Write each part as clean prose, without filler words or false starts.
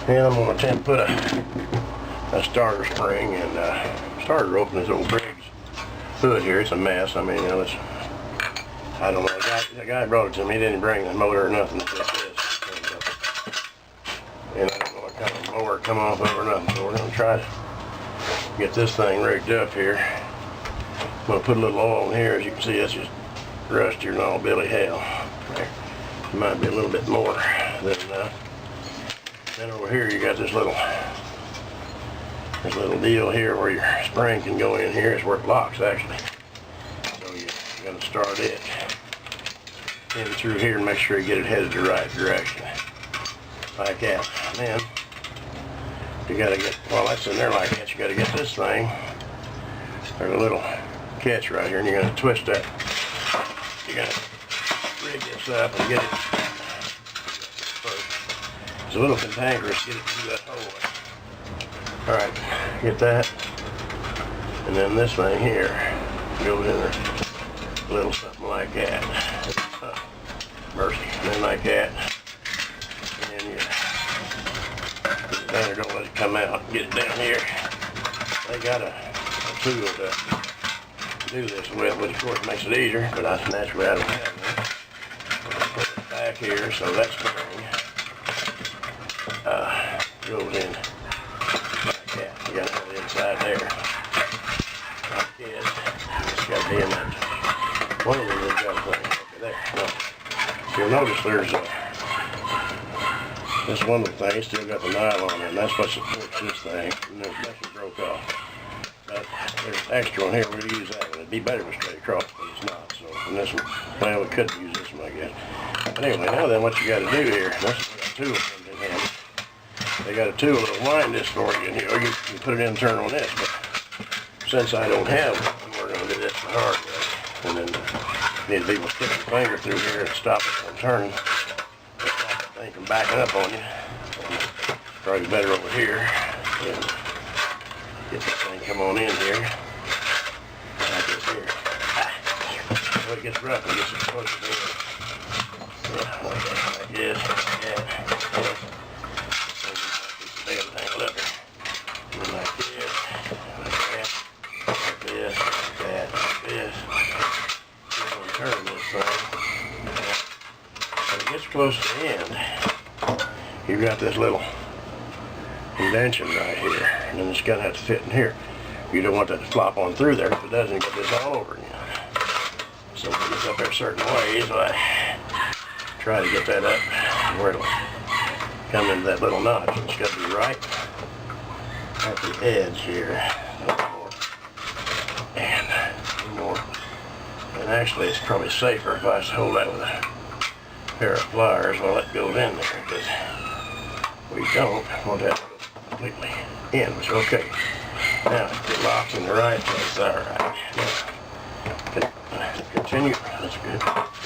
And I'm going to attempt to put a starter spring and starter rope in this old Briggs hood here. It's a mess. I mean, you know, I don't know. The guy brought it to me. He didn't bring the motor or nothing. It's just this. And I don't know what kind of mower come off of or nothing. So we're going to try to get this thing rigged up here. I'm going to put a little oil in here. As you can see, it's just rustier than all Billy hell. There might be a little bit more than then over here you got this little deal here where your spring can go in here. It's where it locks actually. So you're going to start it in through here and make sure you get it headed the right direction. Like that. And then you got to get, while that's in there like that, you got to get this thing. There's a little catch right here and you're going to twist that. You got to rig this up and get it first. It's a little cantankerous, get it through that hole. Alright, get that. And then this thing here goes in there. A little something like that. Mercy. And then like that. And then you get it down there, don't let it come out. Get it down here. They got a tool to do this with, which of course makes it easier, but that's naturally I don't have one. Put it back here so that spring goes in like that. You got to put it inside there. Like this. It's got to be in that. One of them has got a thing. Okay, there. No. You'll notice there's this one little thing still got the nylon in. That's what supports this thing. And this actually broke off. But there's extra on here. We'll use that one. It'd be better to straight across, but it's not. So, and this one, well, we could use this one, I guess. But anyway, now then, what you got to do here, this is a tool in hand. They got a tool that'll wind this for you, and you can put it in and turn on this. But since I don't have one, we're going to do this the hard way. And then need to be able to stick your finger through here and stop it from turning. Stop that thing from backing up on you. Probably better over here. And get this thing come on in here. Like this here. So it gets rough and gets it close to there. Yeah, like this. Yeah. Tangled up here. And like this. Like that. Like this. Like that. Like this. We're going to turn this thing. When it gets close to the end, you've got this little indention right here, and then it's going to have to fit in here. You don't want that to flop on through there. If it doesn't, get this all over again. So put this up there certain ways. So I try to get that up where it'll come into that little notch. And it's got to be right at the edge here. And north. And actually, it's probably safer if I just hold that with a pair of pliers while it goes in there, because we don't want that to go completely in, which is okay. Now, it locks in the right place. All right. Now, continue. That's good.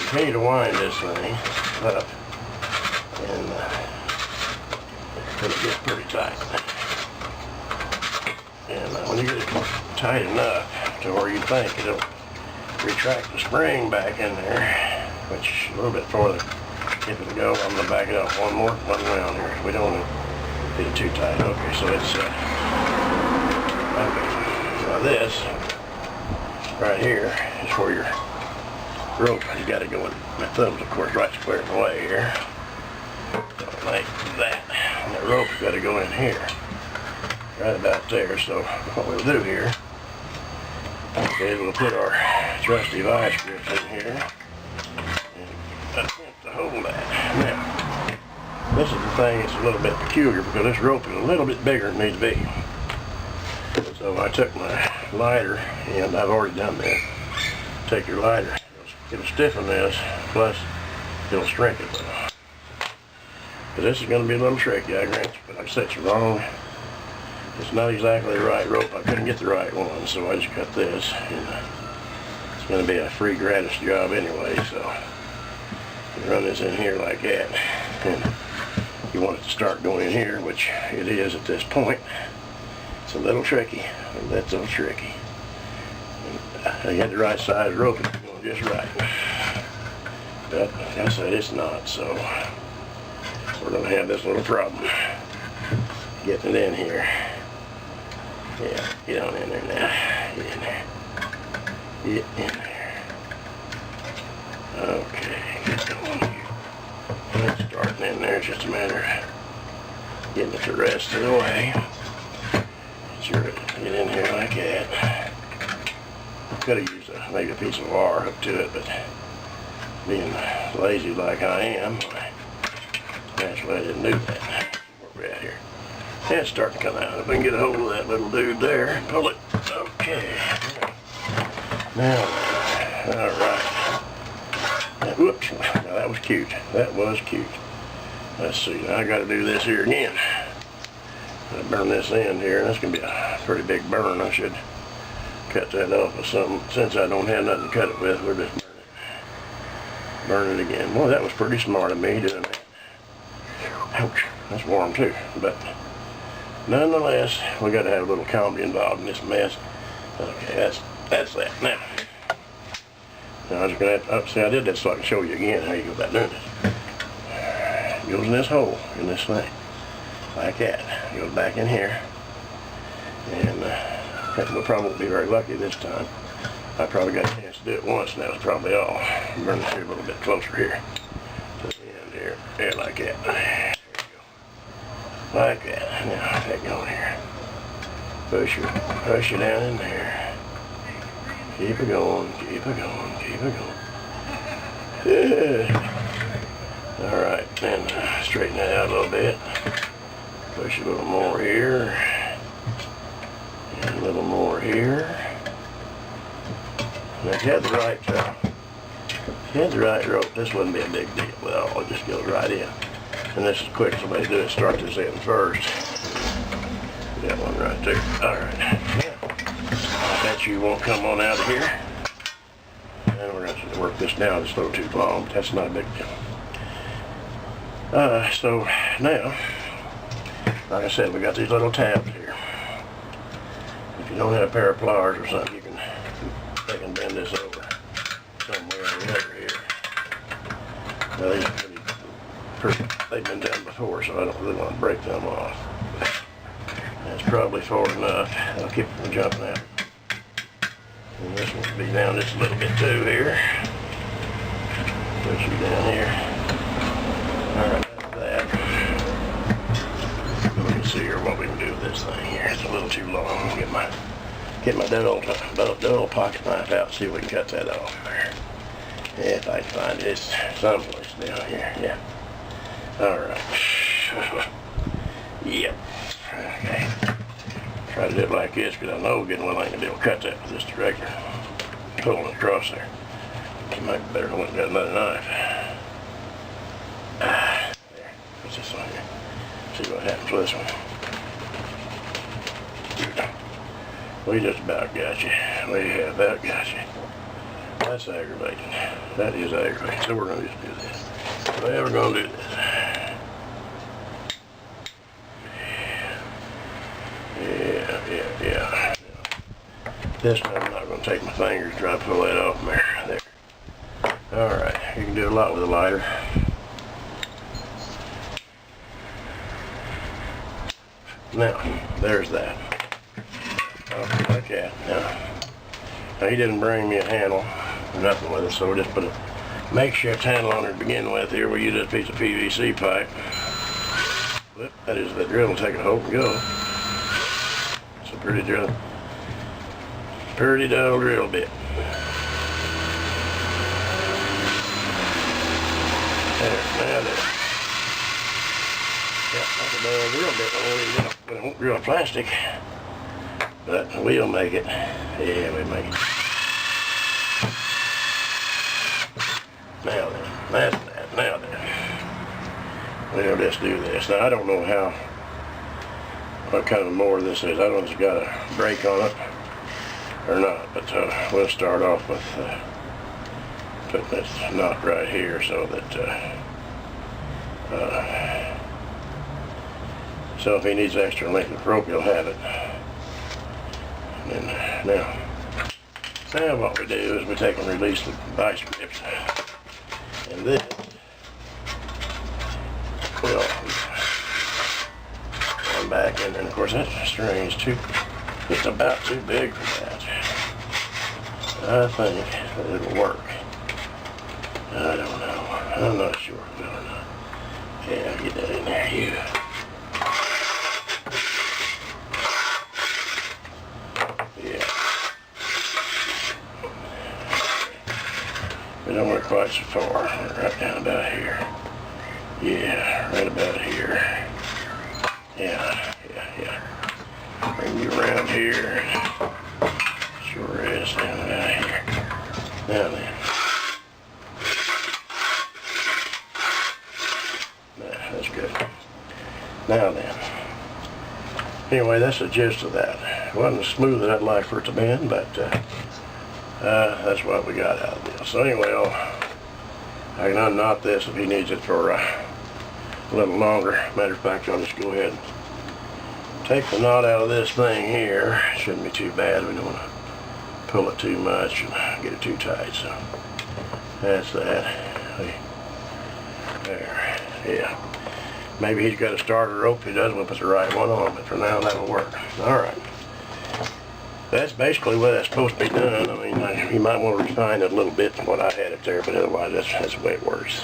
Continue to wind this thing up, and it gets pretty tight. And when you get it tight enough to where you think it'll retract the spring back in there, which a little bit farther, if it'll go, I'm going to back it up one round here. We don't want to get it too tight. Okay, so it's, okay. Now this, right here, is where your rope, you got to go in. My thumb's, of course, right square in the way here. Like that. And that rope's got to go in here. Right about there. So what we'll do here is we'll put our trusty vice grips in here and attempt to hold that. Now, this is the thing that's a little bit peculiar because this rope is a little bit bigger than it needs to be. So I took my lighter, and I've already done that. Take your lighter, it'll stiffen this, plus it'll shrink it. But this is going to be a little tricky, I grant you, but like I said, it's wrong. It's not exactly the right rope. I couldn't get the right one, so I just cut this. And it's going to be a free gratis job anyway, so you run this in here like that. And you want it to start going in here, which it is at this point. It's a little tricky. That's a little tricky. And you had the right size rope, it's going just right. But like I said, it's not, so we're going to have this little problem. getting it in here. Yeah, get on in there now. Get in there. Get in there. Okay, get going here. It's starting in there. It's just a matter of getting it the rest of the way. Sure, get in here like that. Could have used maybe a piece of wire up to it, but being lazy like I am, naturally I didn't do that. Where we're at here. Yeah, it's starting to come out. If we can get a hold of that little dude there and pull it. Okay. Now, all right. Now, whoops. Now that was cute. That was cute. Let's see. Now I got to do this here again. I burn this end here, and that's going to be a pretty big burn. I should cut that off with something. Since I don't have nothing to cut it with, we'll just burn it again. Boy, that was pretty smart of me doing that. Ouch. That's warm too. But nonetheless, we got to have a little comedy involved in this mess. Okay, that's that. Now I'm just going to have to, see, I did that so I can show you again how you go about doing this. It goes in this hole, in this thing. Like that. Goes back in here. And we'll probably be very lucky this time. I probably got a chance to do it once, and that was probably all. Burn this here a little bit closer here. To the end here. There, like that. There you go. Like that. Now, take going here. Push it down in there. Keep it going, keep it going, keep it going. Yeah. Alright, then straighten that out a little bit. Push a little more here. And a little more here. Now if you had the right rope, this wouldn't be a big deal at all. It just goes right in. And this is quick, so they do it. Start this in first. Got one right there. Alright. Yeah. I bet you won't come on out of here. And we're going to work this down. It's a little too long, but that's not a big deal. So now, like I said, we got these little tabs here. If you don't have a pair of pliers or something, you can bend this over somewhere or other here. Now these are they've been done before, so I don't really want to break them off. That's probably far enough. I'll keep it from jumping out. And this one will be down just a little bit too here. Put you down here. Alright, that. We can see here what we can do with this thing here. It's a little too long. Get my dull pocket knife out and see if we can cut that off there. If I can find it, it's someplace down here. Yeah. Alright. Yep. Okay. Try to do it like this because I know getting one thing to do will cut that with this regular pulling it across there. It might be better if I went and got another knife. There. What's this one here? See what happens with this one. We just about got you. We have about got you. That's aggravating. That is aggravating. So we're going to just do this. Well, we're going to do this. Yeah. This time I'm not going to take my fingers and try to pull that off from there. Alright, you can do a lot with a lighter. Now, there's that. Okay, like that. Now, he didn't bring me a handle or nothing with it, so we'll just put a makeshift handle on it to begin with. Here we use this piece of PVC pipe. But that is the drill will take a hold and go. It's a pretty dull drill bit. There. Yeah, that's a dull drill bit. We don't drill plastic, but we'll make it. Yeah, we make it. Now then, that's that. Now then, we'll just do this. Now I don't know what kind of mower this is. I don't know if it's got a brake on it or not, but we'll start off with putting this knot right here so that so if he needs extra length of rope, he'll have it. And now what we do is we take and release the vice grips, and this will back in there. And of course, that string is just about too big for that. I think that it'll work. I don't know. I'm not sure if it will or not. Yeah, get that in there, you. Yeah. But don't work quite so far. Right down about here. Yeah, right about here. Yeah. Bring you around here. Sure is down about here. Now then. That's good. Now then. Anyway, that's the gist of that. It wasn't as smooth as I'd like for it to be, but that's what we got out of this. So anyway, I can unknot this if he needs it for a little longer. Matter of fact, I'll just go ahead and take the knot out of this thing here. Shouldn't be too bad. We don't want to pull it too much and get it too tight. So that's that. There. Yeah. Maybe he's got a starter rope. If he doesn't, we'll put the right one on. But for now, that'll work. All right. That's basically what that's supposed to be done. I mean, you might want to refine it a little bit from what I had it there, but otherwise, that's the way it works.